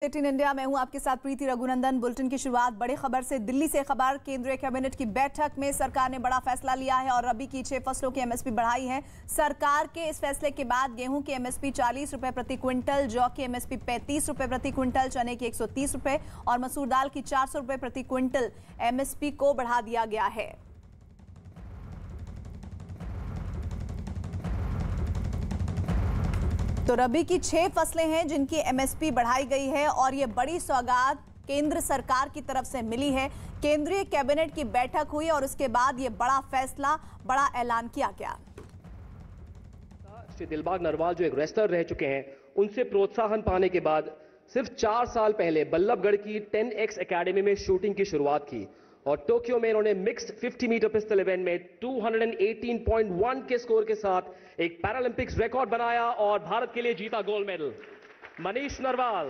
18 India में हूं आपके साथ प्रीति रघुनंदन। बुलेटिन की शुरुआत बड़ी खबर से। दिल्ली से खबर। केंद्रीय कैबिनेट की बैठक में सरकार ने बड़ा फैसला लिया है और रबी की 6 फसलों की एमएसपी बढ़ाई है। सरकार के इस फैसले के बाद गेहूं की एमएसपी 40 रुपए प्रति क्विंटल, जौ की एमएसपी 35 रुपए प्रति क्विंटल, चने की 130 रुपए और मसूर दाल की 400 रुपए प्रति क्विंटल एमएसपी को बढ़ा दिया गया है। तो रबी की 6 फसलें हैं जिनकी एमएसपी बढ़ाई गई है और ये बड़ी सौगात केंद्र सरकार की तरफ से मिली है। केंद्रीय कैबिनेट की बैठक हुई और उसके बाद ये बड़ा फैसला, बड़ा ऐलान किया गया। श्री दिलबाग नरवाल जो एक रेसलर रह चुके हैं, उनसे प्रोत्साहन पाने के बाद सिर्फ 4 साल पहले बल्लभगढ़ की 10X एकेडमी में शूटिंग की शुरुआत की और टोक्यो में इन्होंने मिक्स्ड 50 मीटर पिस्टल इवेंट में 218.1 के स्कोर के साथ एक पैरालंपिक्स रिकॉर्ड बनाया और भारत के लिए जीता गोल्ड मेडल। मनीष नरवाल।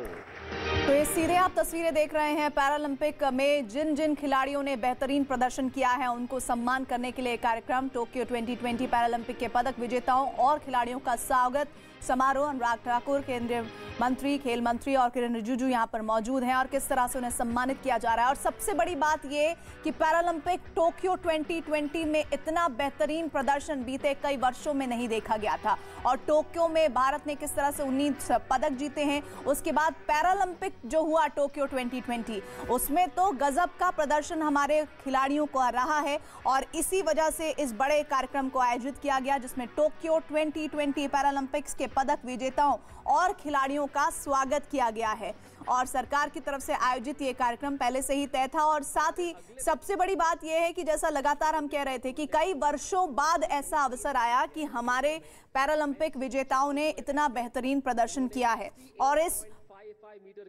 तो ये सीधे आप तस्वीरें देख रहे हैं। पैरालंपिक में जिन जिन खिलाड़ियों ने बेहतरीन प्रदर्शन किया है उनको सम्मान करने के लिए कार्यक्रम। टोक्यो 2020 पैरालंपिक के पदक विजेताओं और खिलाड़ियों का स्वागत समारोह। अनुराग ठाकुर, केंद्रीय मंत्री, खेल मंत्री और किरण रिजिजू यहां पर मौजूद हैं और किस तरह से उन्हें सम्मानित किया जा रहा है। और सबसे बड़ी बात ये कि पैरालंपिक टोक्यो 2020 में इतना बेहतरीन प्रदर्शन बीते कई वर्षों में नहीं देखा गया था और टोक्यो में भारत ने किस तरह से 19 पदक जीते हैं। उसके बाद पैरालंपिक जो हुआ टोक्यो 2020, उसमें तो गजब का प्रदर्शन हमारे खिलाड़ियों को रहा है और इसी वजह से इस बड़े कार्यक्रम को आयोजित किया गया जिसमें टोक्यो 2020 पैरालंपिक्स के पदक विजेताओं और खिलाड़ियों का स्वागत किया गया है। और सरकार की तरफ से आयोजित ये कार्यक्रम पहले से ही तय था और साथ ही सबसे बड़ी बात यह है कि जैसा लगातार हम कह रहे थे कि कई वर्षों बाद ऐसा अवसर आया कि हमारे पैरालंपिक विजेताओं ने इतना बेहतरीन प्रदर्शन किया है और इस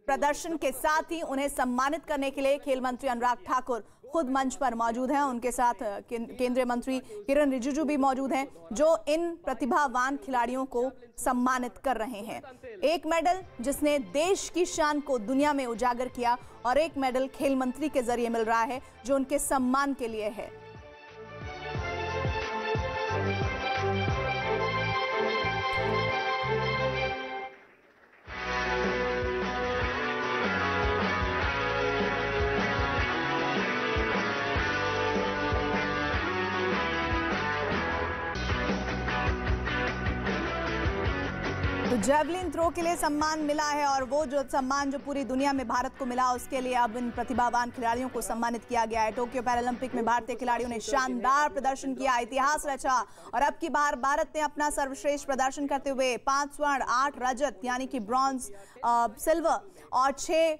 प्रदर्शन के साथ ही उन्हें सम्मानित करने के लिए खेल मंत्री अनुराग ठाकुर खुद मंच पर मौजूद हैं। उनके साथ केंद्रीय मंत्री किरण रिजिजू भी मौजूद हैं जो इन प्रतिभावान खिलाड़ियों को सम्मानित कर रहे हैं। एक मेडल जिसने देश की शान को दुनिया में उजागर किया और एक मेडल खेल मंत्री के जरिए मिल रहा है जो उनके सम्मान के लिए है। तो जेवलिन थ्रो के लिए सम्मान मिला है और वो जो सम्मान जो पूरी दुनिया में भारत को मिला उसके लिए अब इन प्रतिभावान खिलाड़ियों को सम्मानित किया गया है। टोक्यो पैरालंपिक में भारतीय खिलाड़ियों ने शानदार प्रदर्शन किया, इतिहास रचा और अब की बार भारत ने अपना सर्वश्रेष्ठ प्रदर्शन करते हुए 5 स्वर्ण 8 रजत यानी कि ब्रॉन्ज, सिल्वर और 6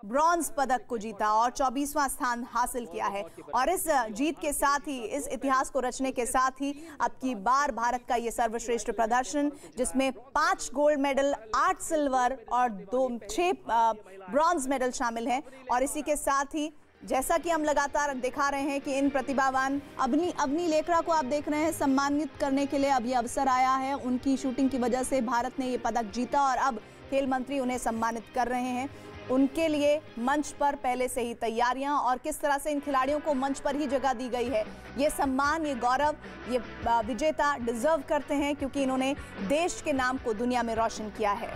ब्रॉन्ज पदक को जीता और 24वां स्थान हासिल किया है। और इस जीत के साथ ही, इस इतिहास को रचने के साथ ही अब की बार भारत का ये सर्वश्रेष्ठ प्रदर्शन जिसमें 5 गोल्ड मेडल, 8 सिल्वर और 6 ब्रॉन्ज मेडल शामिल हैं। और इसी के साथ ही जैसा कि हम लगातार दिखा रहे हैं कि इन प्रतिभावान अवनी लेखरा को आप देख रहे हैं सम्मानित करने के लिए अब ये अवसर आया है। उनकी शूटिंग की वजह से भारत ने ये पदक जीता और अब खेल मंत्री उन्हें सम्मानित कर रहे हैं। उनके लिए मंच पर पहले से ही तैयारियां और किस तरह से इन खिलाड़ियों को मंच पर ही जगह दी गई है। ये सम्मान, ये गौरव, ये विजेता डिजर्व करते हैं क्योंकि इन्होंने देश के नाम को दुनिया में रोशन किया है।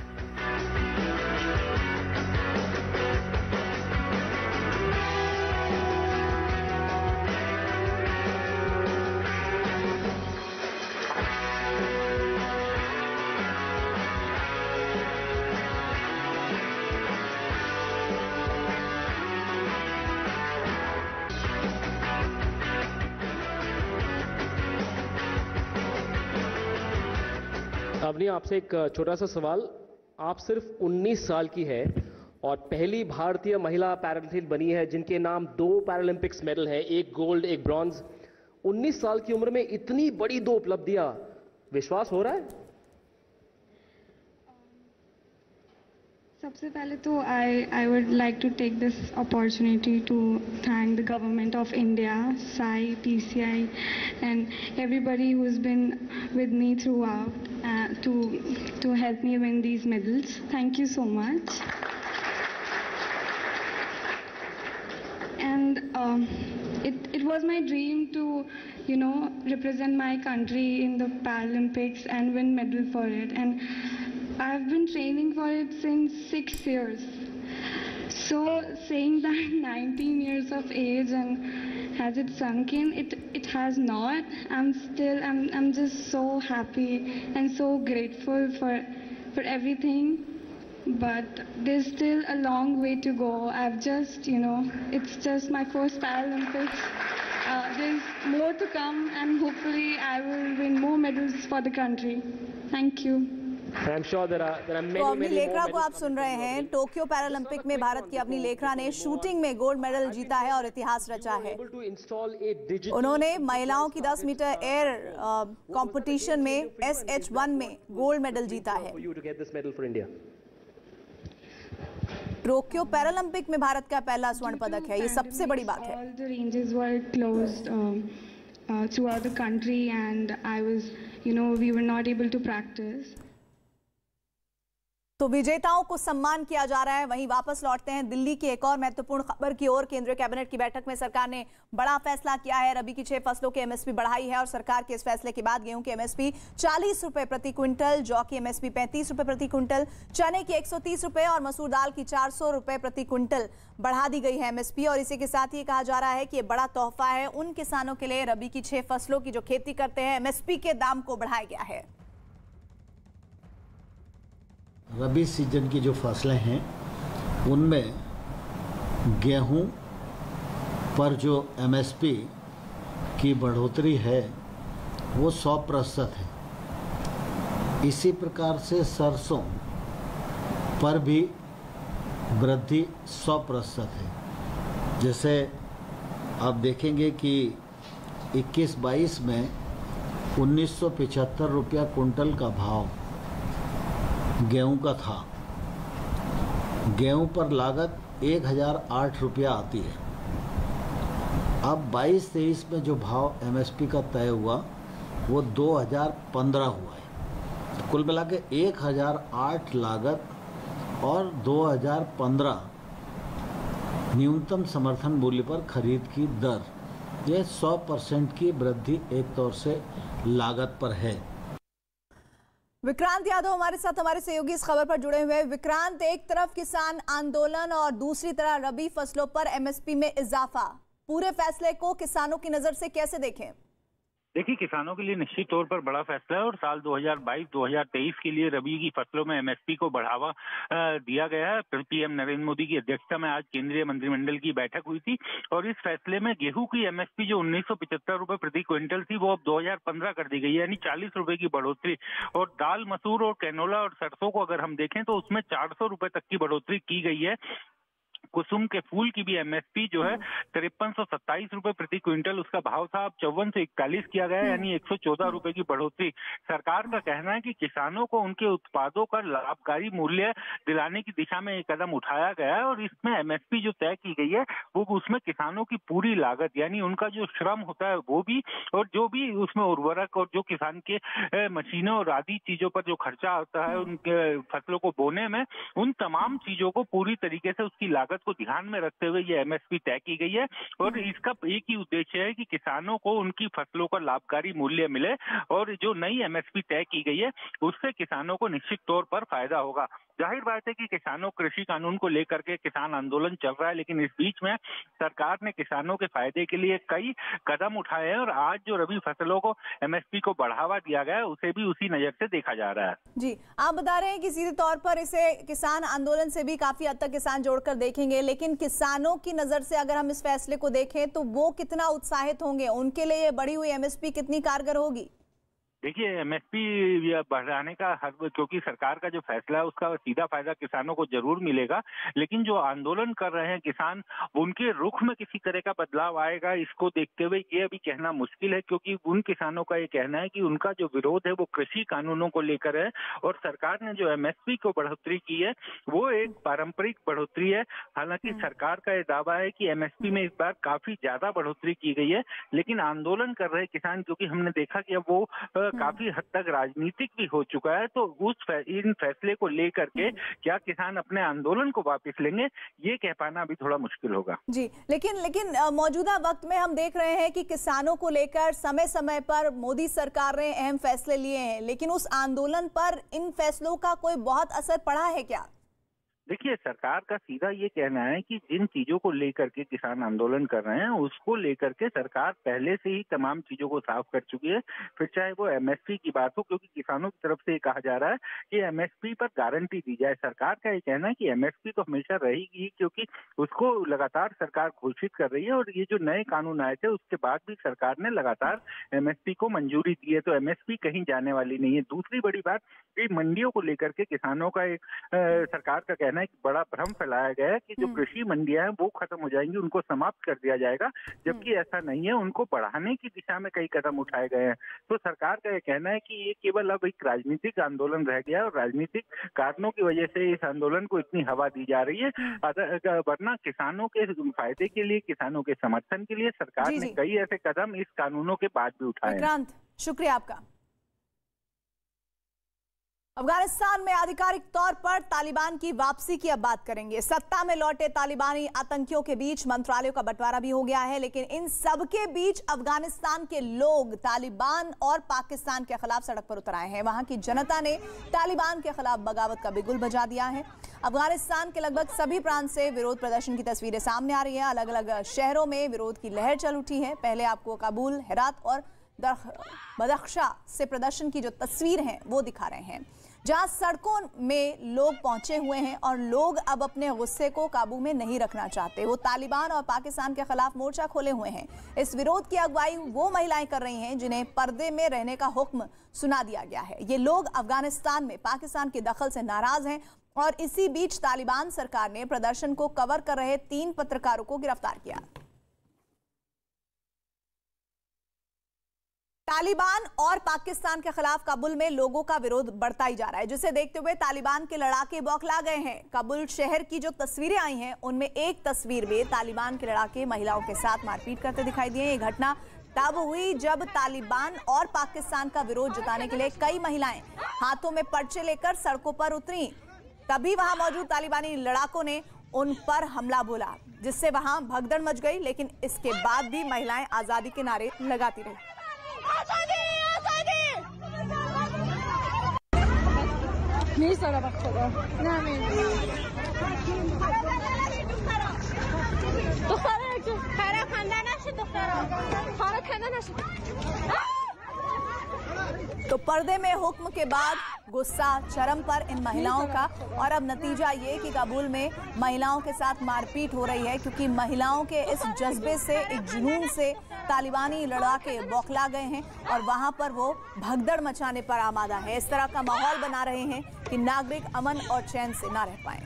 अवनी, आपसे एक छोटा सा सवाल। आप सिर्फ 19 साल की है और पहली भारतीय महिला पैराएथलीट बनी है जिनके नाम 2 पैरालंपिक्स मेडल है, 1 गोल्ड 1 ब्रॉन्ज। 19 साल की उम्र में इतनी बड़ी 2 उपलब्धियां, विश्वास हो रहा है? सबसे पहले तो I would like to take this opportunity to thank the government of India, SAI, PCI and everybody who's been with me throughout to help me win these medals. Thank you so much. And it was my dream to represent my country in the Paralympics and win medal for it. And I've been training for it since 6 years. So saying that 19 years of age and has it sunk in? It has not. I'm just so happy and so grateful for everything. But there's still a long way to go. I've just, it's just my first Paralympics. There's more to come, and hopefully I will win more medals for the country. Thank you. I'm sure there are many, तो Avani many Lekhara more को आप सुन रहे हैं। Tokyo Paralympic में भारत की अवनी लेखरा ने shooting में gold medal जीता है और इतिहास रचा है। उन्होंने महिलाओं की 10 मीटर एयर कंपटीशन में SH1 में गोल्ड मेडल जीता है। टोक्यो पैरालंपिक में भारत का पहला स्वर्ण पदक है, ये सबसे बड़ी बात है। All the ranges were closed throughout the country, and I was, we were not able to practice. तो विजेताओं को सम्मान किया जा रहा है। वहीं वापस लौटते हैं दिल्ली की एक और महत्वपूर्ण खबर की ओर। केंद्रीय कैबिनेट की बैठक में सरकार ने बड़ा फैसला किया है। रबी की 6 फसलों की MSP बढ़ाई है और सरकार के इस फैसले के बाद गेहूं की MSP 40 रुपए प्रति क्विंटल, जौ की MSP 35 रुपए प्रति क्विंटल, चने की 130 रुपए और मसूर दाल की 400 रुपए प्रति क्विंटल बढ़ा दी गई है MSP। और इसी के साथ ये कहा जा रहा है कि ये बड़ा तोहफा है उन किसानों के लिए रबी की 6 फसलों की जो खेती करते हैं। MSP के दाम को बढ़ाया गया है। रबी सीजन की जो फसलें हैं उनमें गेहूं पर जो MSP की बढ़ोतरी है वो 100% है। इसी प्रकार से सरसों पर भी वृद्धि 100% है। जैसे आप देखेंगे कि 21-22 में 1975 रुपया कुंटल का भाव गेहूं का था। गेहूं पर लागत 1008 रुपया आती है। अब 22-23 में जो भाव MSP का तय हुआ वो 2015 हुआ है। तो कुल मिला के 1008 लागत और 2015 न्यूनतम समर्थन मूल्य पर खरीद की दर, ये 100% की वृद्धि एक तौर से लागत पर है। विक्रांत यादव हमारे साथ, हमारे सहयोगी इस खबर पर जुड़े हुए हैं। विक्रांत, एक तरफ किसान आंदोलन और दूसरी तरफ रबी फसलों पर MSP में इजाफा, पूरे फैसले को किसानों की नजर से कैसे देखें? देखिए, किसानों के लिए निश्चित तौर पर बड़ा फैसला है और साल 2022-2023 के लिए रबी की फसलों में MSP को बढ़ावा दिया गया है। PM नरेंद्र मोदी की अध्यक्षता में आज केंद्रीय मंत्रिमंडल की बैठक हुई थी और इस फैसले में गेहूं की MSP जो 1975 रुपए प्रति क्विंटल थी वो अब 2015 कर दी गई है, यानी 40 रुपए की बढ़ोतरी। और दाल, मसूर और कैनोला और सरसों को अगर हम देखें तो उसमें 400 रुपए तक की बढ़ोतरी की गई है। कुसुम के फूल की भी MSP जो है 5327 रुपए प्रति क्विंटल उसका भाव था, अब 5441 किया गया, यानी 114 रुपए की बढ़ोतरी। सरकार का कहना है कि किसानों को उनके उत्पादों का लाभकारी मूल्य दिलाने की दिशा में एक कदम उठाया गया है और इसमें MSP जो तय की गई है वो उसमें किसानों की पूरी लागत, यानी उनका जो श्रम होता है वो भी, और जो भी उसमें उर्वरक और जो किसान के मशीनों और आदि चीजों पर जो खर्चा होता है उनके फसलों को बोने में, उन तमाम चीजों को पूरी तरीके से उसकी लागत को ध्यान में रखते हुए ये MSP तय की गई है। और इसका एक ही उद्देश्य है कि किसानों को उनकी फसलों का लाभकारी मूल्य मिले और जो नई MSP तय की गई है उससे किसानों को निश्चित तौर पर फायदा होगा। जाहिर बात है कि किसानों कृषि कानून को लेकर के किसान आंदोलन चल रहा है, लेकिन इस बीच में सरकार ने किसानों के फायदे के लिए कई कदम उठाए हैं और आज जो रबी फसलों को MSP को बढ़ावा दिया गया है उसे भी उसी नजर से देखा जा रहा है। जी, आप बता रहे हैं कि सीधे तौर पर इसे किसान आंदोलन से भी काफी हद तक किसान जोड़कर देखेंगे, लेकिन किसानों की नजर से अगर हम इस फैसले को देखें तो वो कितना उत्साहित होंगे, उनके लिए बढ़ी हुई MSP कितनी कारगर होगी? देखिए, MSP बढ़ाने का क्योंकि सरकार का जो फैसला है उसका सीधा फायदा किसानों को जरूर मिलेगा, लेकिन जो आंदोलन कर रहे हैं किसान उनके रुख में किसी तरह का बदलाव आएगा इसको देखते हुए ये अभी कहना मुश्किल है, क्योंकि उन किसानों का ये कहना है कि उनका जो विरोध है वो कृषि कानूनों को लेकर है और सरकार ने जो MSP को बढ़ोतरी की है वो एक पारंपरिक बढ़ोतरी है। हालांकि सरकार का ये दावा है कि MSP में इस बार काफी ज्यादा बढ़ोतरी की गई है, लेकिन आंदोलन कर रहे किसान, क्योंकि हमने देखा कि अब वो काफी हद तक राजनीतिक भी हो चुका है, तो इन फैसले को लेकर के क्या किसान अपने आंदोलन को वापस लेंगे ये कह पाना अभी थोड़ा मुश्किल होगा। जी, लेकिन मौजूदा वक्त में हम देख रहे हैं कि किसानों को लेकर समय समय पर मोदी सरकार ने अहम फैसले लिए हैं, लेकिन उस आंदोलन पर इन फैसलों का कोई बहुत असर पड़ा है क्या? देखिए, सरकार का सीधा ये कहना है कि जिन चीजों को लेकर के किसान आंदोलन कर रहे हैं उसको लेकर के सरकार पहले से ही तमाम चीजों को साफ कर चुकी है। फिर चाहे वो एमएसपी की बात हो, क्योंकि किसानों की तरफ से ये कहा जा रहा है कि एमएसपी पर गारंटी दी जाए। सरकार का ये कहना है कि एमएसपी तो हमेशा रहेगी, क्योंकि उसको लगातार सरकार घोषित कर रही है और ये जो नए कानून आए थे उसके बाद भी सरकार ने लगातार एमएसपी को मंजूरी दी है, तो एमएसपी कहीं जाने वाली नहीं है। दूसरी बड़ी बात, ये मंडियों को लेकर के किसानों का एक सरकार का कहना है कि बड़ा भ्रम फैलाया गया है कि जो कृषि मंडियां हैं वो खत्म हो जाएंगी, उनको समाप्त कर दिया जाएगा, जबकि ऐसा नहीं है, उनको बढ़ाने की दिशा में कई कदम उठाए गए हैं। तो सरकार का ये कहना है कि ये केवल अब एक राजनीतिक आंदोलन रह गया है और राजनीतिक कारणों की वजह से इस आंदोलन को इतनी हवा दी जा रही है, वरना किसानों के फायदे के लिए, किसानों के समर्थन के लिए सरकार ने कई ऐसे कदम इस कानूनों के बाद भी उठाए। विक्रांत, शुक्रिया आपका। अफगानिस्तान में आधिकारिक तौर पर तालिबान की वापसी की अब बात करेंगे। सत्ता में लौटे तालिबानी आतंकियों के बीच मंत्रालयों का बंटवारा भी हो गया है, लेकिन इन सब के बीच अफगानिस्तान के लोग तालिबान और पाकिस्तान के खिलाफ सड़क पर उतर आए हैं। वहां की जनता ने तालिबान के खिलाफ बगावत का बिगुल बजा दिया है। अफगानिस्तान के लगभग सभी प्रांत से विरोध प्रदर्शन की तस्वीरें सामने आ रही है। अलग अलग शहरों में विरोध की लहर चल उठी है। पहले आपको काबुल, हेरात और बदख्शा से प्रदर्शन की जो तस्वीर है वो दिखा रहे हैं, जहां सड़कों में लोग पहुंचे हुए हैं और लोग अब अपने गुस्से को काबू में नहीं रखना चाहते। वो तालिबान और पाकिस्तान के खिलाफ मोर्चा खोले हुए हैं। इस विरोध की अगुवाई वो महिलाएं कर रही हैं जिन्हें पर्दे में रहने का हुक्म सुना दिया गया है। ये लोग अफगानिस्तान में पाकिस्तान के दखल से नाराज हैं और इसी बीच तालिबान सरकार ने प्रदर्शन को कवर कर रहे 3 पत्रकारों को गिरफ्तार किया। तालिबान और पाकिस्तान के खिलाफ काबुल में लोगों का विरोध बढ़ता ही जा रहा है, जिसे देखते हुए तालिबान के लड़ाके बौखला गए हैं। काबुल शहर की जो तस्वीरें आई हैं उनमें एक तस्वीर में तालिबान के लड़ाके महिलाओं के साथ मारपीट करते दिखाई दिए। ये घटना तब हुई जब तालिबान और पाकिस्तान का विरोध जताने के लिए कई महिलाएं हाथों में पर्चे लेकर सड़कों पर उतरी। तभी वहां मौजूद तालिबानी लड़ाकों ने उन पर हमला बोला, जिससे वहां भगदड़ मच गई। लेकिन इसके बाद भी महिलाएं आजादी के नारे लगाती रही। तो पर्दे में हुक्म के बाद गुस्सा चरम पर इन महिलाओं का, और अब नतीजा ये कि काबुल में महिलाओं के साथ मारपीट हो रही है, क्योंकि महिलाओं के इस जज्बे से, एक जुनून से तालिबानी लड़ाके बौखला गए हैं और वहां पर वो भगदड़ मचाने पर आमादा है। इस तरह का माहौल बना रहे हैं कि नागरिक अमन और चैन से ना रह पाए।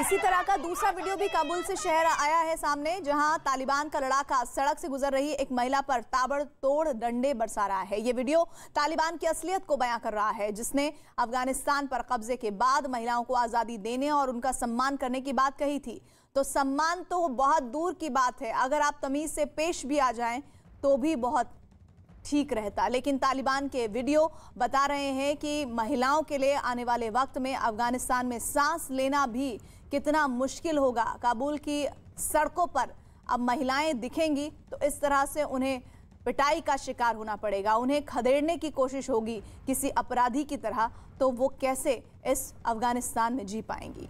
इसी तरह का दूसरा वीडियो भी काबुल से शहर आया है सामने, जहां तालिबान का लड़ाका सड़क से गुजर रही एक महिला पर ताबड़तोड़ डंडे बरसा रहा है। ये वीडियो तालिबान की असलियत को बयां कर रहा है, जिसने अफगानिस्तान पर कब्जे के बाद महिलाओं को आजादी देने और उनका सम्मान करने की बात कही थी। तो सम्मान तो बहुत दूर की बात है, अगर आप तमीज से पेश भी आ जाएं तो भी बहुत ठीक रहता। लेकिन तालिबान के वीडियो बता रहे हैं कि महिलाओं के लिए आने वाले वक्त में अफगानिस्तान में सांस लेना भी कितना मुश्किल होगा। काबुल की सड़कों पर अब महिलाएं दिखेंगी तो इस तरह से उन्हें पिटाई का शिकार होना पड़ेगा, उन्हें खदेड़ने की कोशिश होगी किसी अपराधी की तरह, तो वो कैसे इस अफगानिस्तान में जी पाएंगी।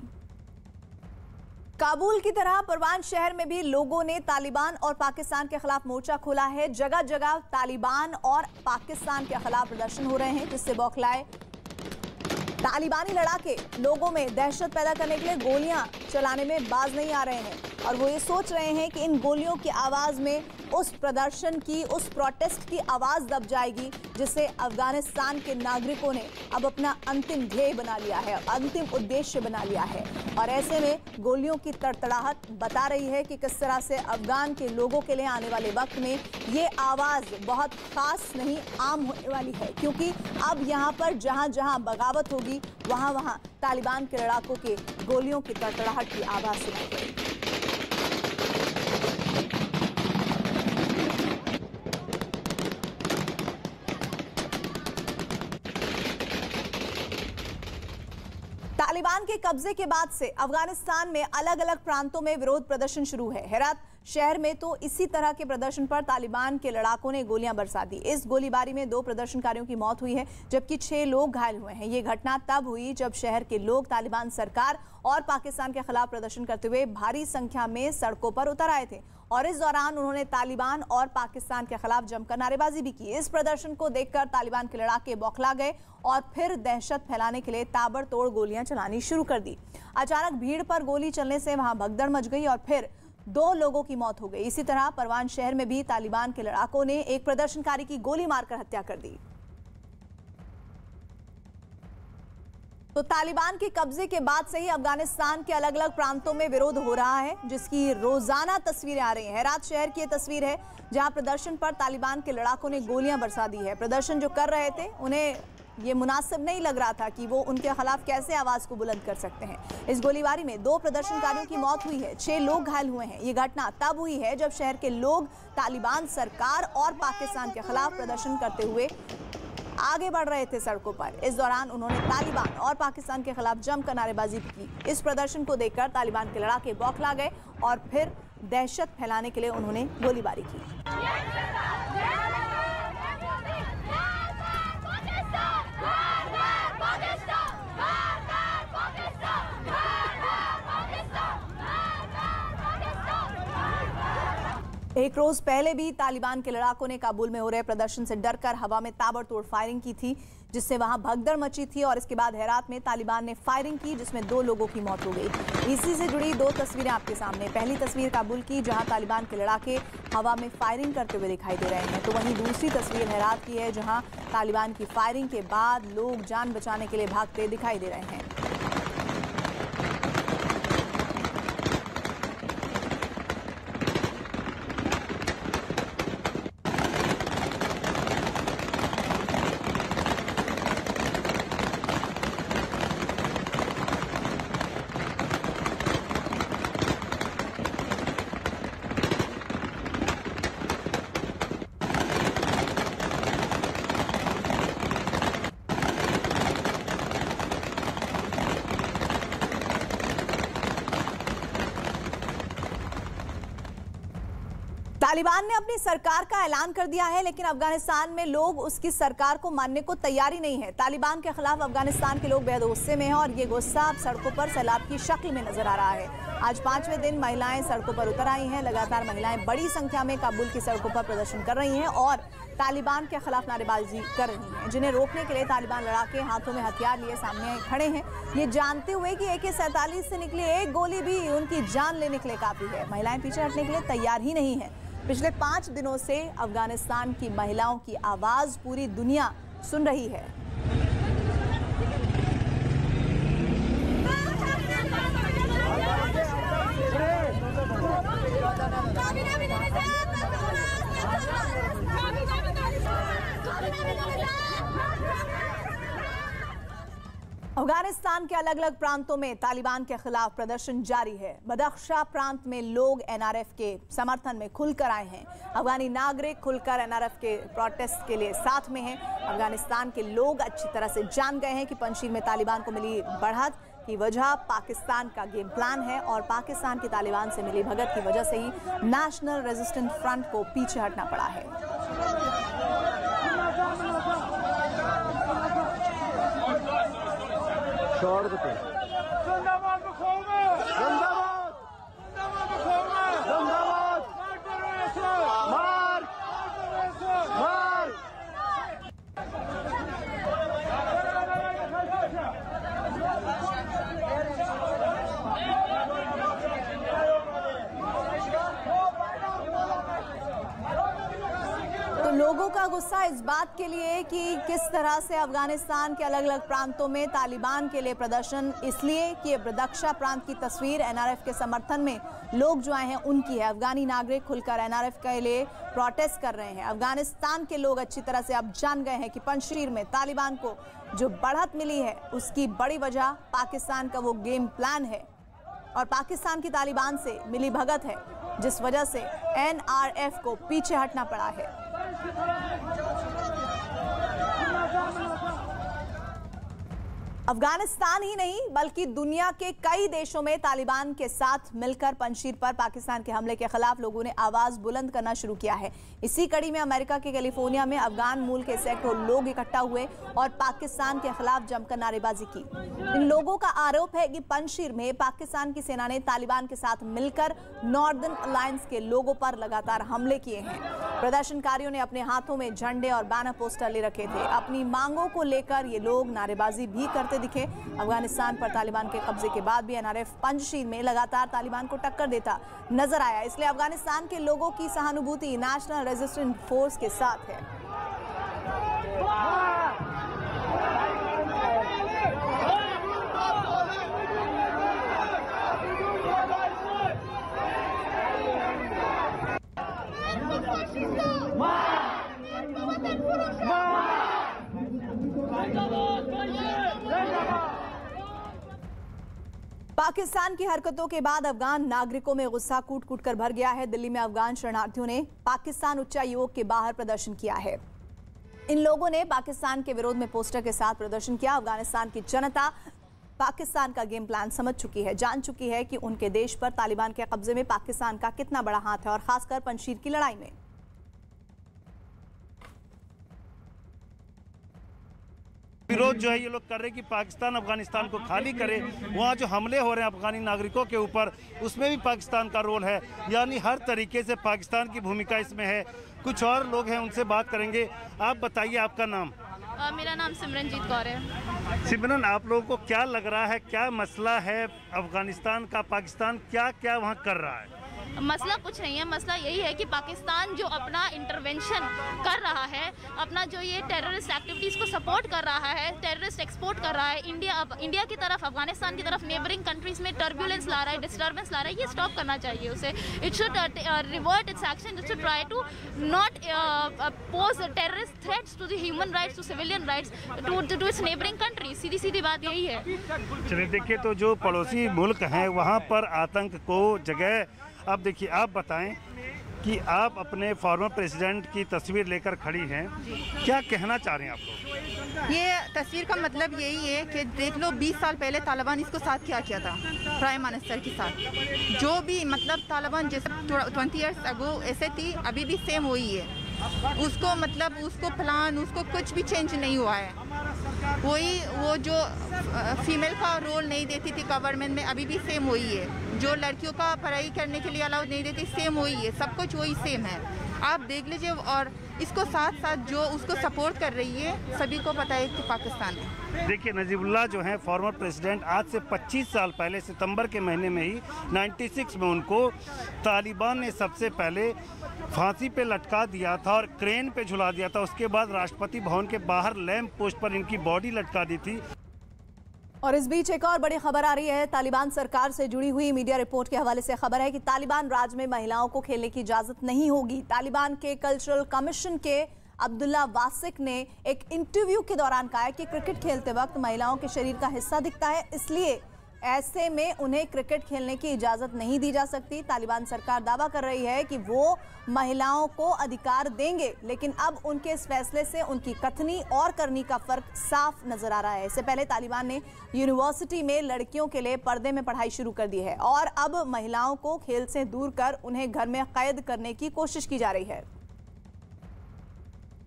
काबुल की तरह परवान शहर में भी लोगों ने तालिबान और पाकिस्तान के खिलाफ मोर्चा खोला है। जगह जगह तालिबान और पाकिस्तान के खिलाफ प्रदर्शन हो रहे हैं, जिससे बौखलाए तालिबानी लड़ाके लोगों में दहशत पैदा करने के लिए गोलियां चलाने में बाज नहीं आ रहे हैं और वो ये सोच रहे हैं कि इन गोलियों की आवाज में उस प्रदर्शन की, उस प्रोटेस्ट की आवाज दब जाएगी, जिसे अफगानिस्तान के नागरिकों ने अब अपना अंतिम ध्येय बना लिया है, अंतिम उद्देश्य बना लिया है। और ऐसे में गोलियों की तड़तड़ाहट बता रही है कि किस तरह से अफगान के लोगों के लिए आने वाले वक्त में ये आवाज बहुत खास नहीं, आम होने वाली है, क्योंकि अब यहाँ पर जहाँ जहाँ बगावत होगी वहाँ वहाँ तालिबान के लड़ाकों के गोलियों की तड़तड़ाहट की आवाज सुनाई पड़ेगी। तालिबान के कब्जे के बाद से अफगानिस्तान में अलग अलग प्रांतों में विरोध प्रदर्शन शुरू है। हेरात शहर में तो इसी तरह के प्रदर्शन पर तालिबान के लड़ाकों ने गोलियां बरसा दी। इस गोलीबारी में 2 प्रदर्शनकारियों की मौत हुई है जबकि 6 लोग घायल हुए हैं। ये घटना तब हुई जब शहर के लोग तालिबान सरकार और पाकिस्तान के खिलाफ प्रदर्शन करते हुए भारी संख्या में सड़कों पर उतर आए थे और इस दौरान उन्होंने तालिबान और पाकिस्तान के खिलाफ जमकर नारेबाजी भी की। इस प्रदर्शन को देखकर तालिबान के लड़ाके बौखला गए और फिर दहशत फैलाने के लिए ताबड़तोड़ गोलियां चलानी शुरू कर दी। अचानक भीड़ पर गोली चलने से वहां भगदड़ मच गई और फिर 2 लोगों की मौत हो गई। इसी तरह परवान शहर में भी तालिबान के लड़ाकों ने एक प्रदर्शनकारी की गोली मारकर हत्या कर दी। तो तालिबान के कब्जे के बाद से ही अफगानिस्तान के अलग अलग प्रांतों में विरोध हो रहा है, जिसकी रोजाना तस्वीरें आ रही हैं। हेरात शहर की यह तस्वीर है जहां प्रदर्शन पर तालिबान के लड़ाकों ने गोलियां बरसा दी है। प्रदर्शन जो कर रहे थे उन्हें ये मुनासिब नहीं लग रहा था कि वो उनके खिलाफ कैसे आवाज को बुलंद कर सकते हैं। इस गोलीबारी में 2 प्रदर्शनकारियों की मौत हुई है, 6 लोग घायल हुए हैं। ये घटना तब हुई है जब शहर के लोग तालिबान सरकार और पाकिस्तान के खिलाफ प्रदर्शन करते हुए आगे बढ़ रहे थे सड़कों पर। इस दौरान उन्होंने तालिबान और पाकिस्तान के खिलाफ जमकर नारेबाजी की। इस प्रदर्शन को देखकर तालिबान के लड़ाके बौखला गए और फिर दहशत फैलाने के लिए उन्होंने गोलीबारी की। एक रोज पहले भी तालिबान के लड़ाकों ने काबुल में हो रहे प्रदर्शन से डरकर हवा में ताबड़तोड़ फायरिंग की थी, जिससे वहां भगदड़ मची थी और इसके बाद हेरात में तालिबान ने फायरिंग की जिसमें 2 लोगों की मौत हो गई। इसी से जुड़ी 2 तस्वीरें आपके सामने। पहली तस्वीर काबुल की जहां तालिबान के लड़ाके हवा में फायरिंग करते हुए दिखाई दे रहे हैं, तो वहीं दूसरी तस्वीर हेरात की है जहां तालिबान की फायरिंग के बाद लोग जान बचाने के लिए भागते दिखाई दे रहे हैं। तालिबान ने अपनी सरकार का ऐलान कर दिया है, लेकिन अफगानिस्तान में लोग उसकी सरकार को मानने को तैयार ही नहीं है। तालिबान के खिलाफ अफगानिस्तान के लोग बेहद गुस्से में हैं और ये गुस्सा अब सड़कों पर सैलाब की शक्ल में नजर आ रहा है। आज 5वें दिन महिलाएं सड़कों पर उतर आई हैं। लगातार महिलाएं बड़ी संख्या में काबुल की सड़कों पर प्रदर्शन कर रही हैं और तालिबान के खिलाफ नारेबाजी कर रही हैं, जिन्हें रोकने के लिए तालिबान लड़ाके हाथों में हथियार लिए सामने खड़े हैं, ये जानते हुए कि AK-47 से निकली एक गोली भी उनकी जान लेने के लिए काफी है। महिलाएं पीछे हटने के लिए तैयार ही नहीं है। पिछले 5 दिनों से अफगानिस्तान की महिलाओं की आवाज पूरी दुनिया सुन रही है। अफगानिस्तान के अलग अलग प्रांतों में तालिबान के खिलाफ प्रदर्शन जारी है। बदख्शा प्रांत में लोग NRF के समर्थन में खुलकर आए हैं। अफगानी नागरिक खुलकर NRF के प्रोटेस्ट के लिए साथ में हैं। अफगानिस्तान के लोग अच्छी तरह से जान गए हैं कि पंजशीर में तालिबान को मिली बढ़त की वजह पाकिस्तान का गेम प्लान है और पाकिस्तान की तालिबान से मिली भगत की वजह से ही नेशनल रेजिस्टेंस फ्रंट को पीछे हटना पड़ा है। तो लोगों का गुस्सा इस बात के लिए कि किस तरह से अफगानिस्तान के अलग अलग प्रांतों में तालिबान के लिए प्रदर्शन, इसलिए कि बदख्शा प्रांत की तस्वीर NRF के समर्थन में लोग जो आए हैं उनकी है। अफगानी नागरिक खुलकर NRF के लिए प्रोटेस्ट कर रहे हैं। अफगानिस्तान के लोग अच्छी तरह से अब जान गए हैं कि पंजशीर में तालिबान को जो बढ़त मिली है उसकी बड़ी वजह पाकिस्तान का वो गेम प्लान है और पाकिस्तान की तालिबान से मिली भगत है, जिस वजह से NRF को पीछे हटना पड़ा है। अफगानिस्तान ही नहीं बल्कि दुनिया के कई देशों में तालिबान के साथ मिलकर पंजशीर पर पाकिस्तान के हमले के खिलाफ लोगों ने आवाज बुलंद करना शुरू किया है। इसी कड़ी में अमेरिका के कैलिफोर्निया में अफगान मूल के सैकड़ों लोग इकट्ठा हुए और पाकिस्तान के खिलाफ जमकर नारेबाजी की। इन लोगों का आरोप है कि पंजशीर में पाकिस्तान की सेना ने तालिबान के साथ मिलकर नॉर्दर्न अलायंस के लोगों पर लगातार हमले किए हैं। प्रदर्शनकारियों ने अपने हाथों में झंडे और बैनर पोस्टर ले रखे थे। अपनी मांगों को लेकर ये लोग नारेबाजी भी करते दिखे। अफगानिस्तान पर तालिबान के कब्जे के बाद भी एनआरएफ पंजशीर में लगातार तालिबान को टक्कर देता नजर आया। इसलिए अफगानिस्तान के लोगों की सहानुभूति नेशनल रेजिस्टेंस फोर्स के साथ है। पाकिस्तान की हरकतों के बाद अफगान नागरिकों में गुस्सा कूट कूट कर भर गया है। दिल्ली में अफगान शरणार्थियों ने पाकिस्तान उच्चायोग के बाहर प्रदर्शन किया है। इन लोगों ने पाकिस्तान के विरोध में पोस्टर के साथ प्रदर्शन किया। अफगानिस्तान की जनता पाकिस्तान का गेम प्लान समझ चुकी है, जान चुकी है कि उनके देश पर तालिबान के कब्जे में पाकिस्तान का कितना बड़ा हाथ है, और खासकर पंजशीर की लड़ाई में। विरोध जो है ये लोग कर रहे हैं कि पाकिस्तान अफगानिस्तान को खाली करे। वहाँ जो हमले हो रहे हैं अफगानी नागरिकों के ऊपर, उसमें भी पाकिस्तान का रोल है। यानी हर तरीके से पाकिस्तान की भूमिका इसमें है। कुछ और लोग हैं, उनसे बात करेंगे। आप बताइए, आपका नाम? मेरा नाम सिमरनजीत कौर है। सिमरन, आप लोगों को क्या लग रहा है, क्या मसला है अफगानिस्तान का? पाकिस्तान क्या क्या वहाँ कर रहा है? मसला कुछ नहीं है, मसला यही है कि पाकिस्तान जो अपना इंटरवेंशन कर रहा है, अपना जो ये टेररिस्ट एक्टिविटीज़ को सपोर्ट कर रहा है, टेररिस्ट एक्सपोर्ट कर रहा है, इंडिया की तरफ, अफगानिस्तान की तरफ, नेबरिंग कंट्रीज में टर्बुलेंस ला रहा है, डिस्टर्बेंस ला रहा है। ये स्टॉप करना चाहिए उसे। It should revert its action, it should try to not pose terrorist threats to the human rights, to civilian rights, to its neighbouring countries. सीधी सीधी बात यही है। चलिए देखिए, तो जो पड़ोसी मुल्क हैं वहाँ पर आतंक को जगह। अब देखिए, आप बताएं कि आप अपने फॉर्मर प्रेसिडेंट की तस्वीर लेकर खड़ी हैं, क्या कहना चाह रहे हैं आप लोग? ये तस्वीर का मतलब यही है कि देख लो 20 साल पहले तालिबान इसको साथ क्या किया था प्राइम मिनिस्टर के साथ। जो भी मतलब तालिबान जैसे 20 ईयर्स अगो ऐसे थी, अभी भी सेम वही है। उसको मतलब उसको प्लान, उसको कुछ भी चेंज नहीं हुआ है। वही वो जो फीमेल का रोल नहीं देती थी गवर्नमेंट में, अभी भी सेम वही है। जो लड़कियों का पढ़ाई करने के लिए अलाउ नहीं देती, सेम वही है। सब कुछ वही सेम है, आप देख लीजिए। और इसको साथ साथ जो उसको सपोर्ट कर रही है, सभी को पता है कि पाकिस्तान है। देखिए, नजीबुल्लाह जो हैं फॉर्मर प्रेसिडेंट, आज से 25 साल पहले सितंबर के महीने में ही 96 में उनको तालिबान ने सबसे पहले फांसी पे लटका दिया था और क्रेन पे झुला दिया था। उसके बाद राष्ट्रपति भवन के बाहर लैंप पोस्ट पर इनकी बॉडी लटका दी थी। और इस बीच एक और बड़ी खबर आ रही है। तालिबान सरकार से जुड़ी हुई मीडिया रिपोर्ट के हवाले से खबर है कि तालिबान राज में महिलाओं को खेलने की इजाजत नहीं होगी। तालिबान के कल्चरल कमीशन के अब्दुल्ला वासिक ने एक इंटरव्यू के दौरान कहा है कि क्रिकेट खेलते वक्त महिलाओं के शरीर का हिस्सा दिखता है, इसलिए ऐसे में उन्हें क्रिकेट खेलने की इजाजत नहीं दी जा सकती। तालिबान सरकार दावा कर रही है कि वो महिलाओं को अधिकार देंगे, लेकिन अब उनके इस फैसले से उनकी कथनी और करनी का फर्क साफ नजर आ रहा है। इससे पहले तालिबान ने यूनिवर्सिटी में लड़कियों के लिए पर्दे में पढ़ाई शुरू कर दी है और अब महिलाओं को खेल से दूर कर उन्हें घर में कैद करने की कोशिश की जा रही है।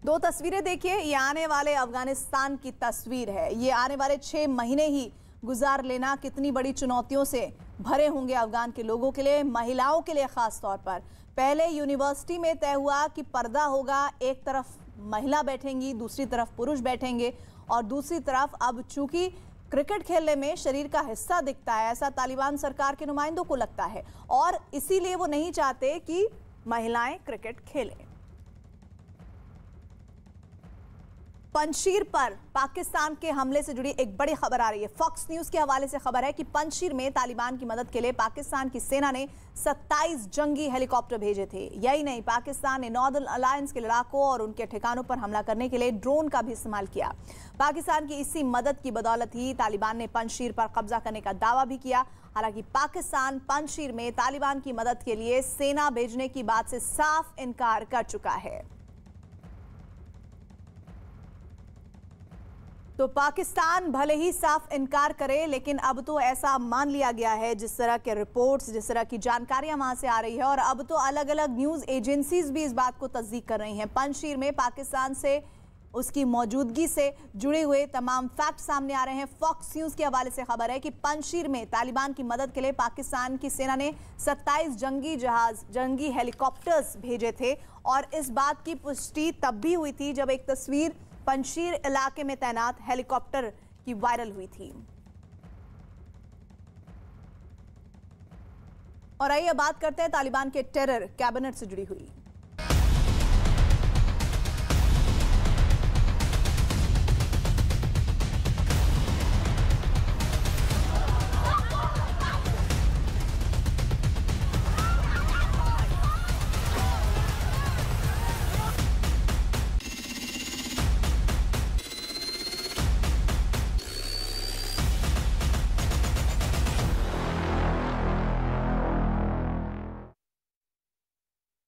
दो तस्वीरें देखिए, ये आने वाले अफगानिस्तान की तस्वीर है। ये आने वाले 6 महीने ही गुजार लेना कितनी बड़ी चुनौतियों से भरे होंगे अफगान के लोगों के लिए, महिलाओं के लिए खास तौर पर। पहले यूनिवर्सिटी में तय हुआ कि पर्दा होगा, एक तरफ महिला बैठेंगी, दूसरी तरफ पुरुष बैठेंगे, और दूसरी तरफ अब चूंकि क्रिकेट खेलने में शरीर का हिस्सा दिखता है, ऐसा तालिबान सरकार के नुमाइंदों को लगता है, और इसीलिए वो नहीं चाहते कि महिलाएं क्रिकेट खेलें। पंजशीर पर पाकिस्तान के हमले से जुड़ी एक बड़ी खबर आ रही है। फॉक्स न्यूज के हवाले से खबर है कि पंजशीर में तालिबान की मदद के लिए पाकिस्तान की सेना ने 27 जंगी हेलीकॉप्टर भेजे थे। यही नहीं, पाकिस्तान ने नॉर्दर्न अलायंस के लड़ाकों और उनके ठिकानों पर हमला करने के लिए ड्रोन का भी इस्तेमाल किया। पाकिस्तान की इसी मदद की बदौलत ही तालिबान ने पंजशीर पर कब्जा करने का दावा भी किया। हालांकि पाकिस्तान पंजशीर में तालिबान की मदद के लिए सेना भेजने की बात से साफ इनकार कर चुका है। तो पाकिस्तान भले ही साफ इनकार करे, लेकिन अब तो ऐसा मान लिया गया है, जिस तरह के रिपोर्ट्स, जिस तरह की जानकारियां वहां से आ रही है, और अब तो अलग अलग न्यूज एजेंसीज भी इस बात को तस्दीक कर रही हैं। पंजशीर में पाकिस्तान से उसकी मौजूदगी से जुड़े हुए तमाम फैक्ट सामने आ रहे हैं। फॉक्स न्यूज के हवाले से खबर है कि पंजशीर में तालिबान की मदद के लिए पाकिस्तान की सेना ने 27 जंगी जहाज, जंगी हेलीकॉप्टर्स भेजे थे, और इस बात की पुष्टि तब भी हुई थी जब एक तस्वीर पंजशीर इलाके में तैनात हेलीकॉप्टर की वायरल हुई थी। और आइए बात करते हैं तालिबान के टेरर कैबिनेट से जुड़ी हुई।